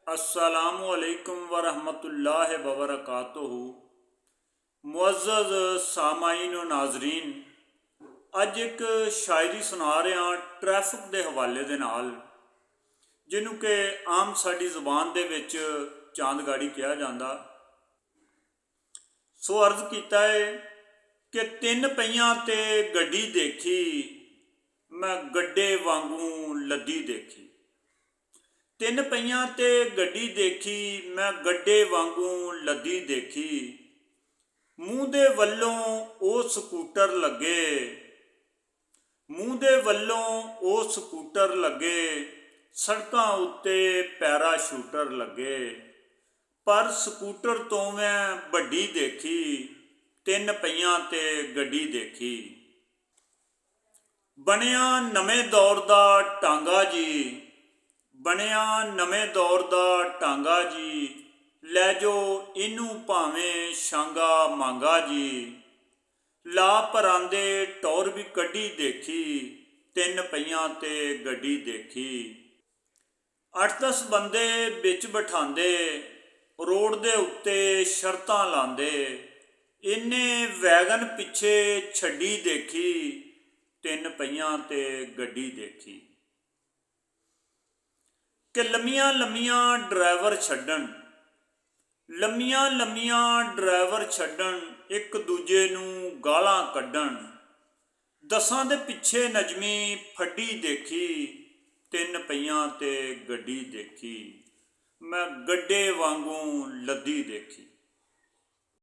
अस्सलामुअलैकुम वरहमतुल्लाहि वबरकातुहू। मुअज़्ज़ज़ सामाईन व नाज़रीन, अज एक शायरी सुना रहा ट्रैफिक के हवाले दे नाल, जिन्हों कि आम साड़ी ज़ुबान दे विच चांदगाड़ी कहा जाता। सो अर्ज किया है कि तीन पहियां ते गड्डी देखी, मैं गड्डे वांगू लद्दी देखी। तीन पहियां ते गड्डी देखी, मैं गड्डे वांगू लद्दी देखी। मूँह दे वल्लों ओ स्कूटर लगे, मूँह दे वल्लों ओ स्कूटर लगे, सड़कां उत्ते पैराशूटर लगे। पर स्कूटर तो मैं वड्डी देखी, तीन पहियां ते गड्डी देखी। बनिया नवें दौर दा टांगा जी, बनिया नवें दौर दा टांगा जी, लै जो इनू भावें शांगा मांगा जी। ला परांदे टौर भी कड्डी देखी, तीन पहियां ते गड्डी देखी। 8-10 बंदे बिच बिठांदे, रोड दे उत्ते शर्तां लांदे। इन्ने वैगन पिछे छड्डी देखी, तीन पहियां ते गड्डी देखी। कि लम्मियां लम्मियां ड्राइवर छड्डण, लम्मियां लम्मियां ड्राइवर छड्डण, एक दूजे नूं गालां कड्डण। 10 दे पिछे नजमी फड्डी देखी, तीन पहियां ते गड्डी देखी। मैं गड्डे वांगू लद्दी देखी।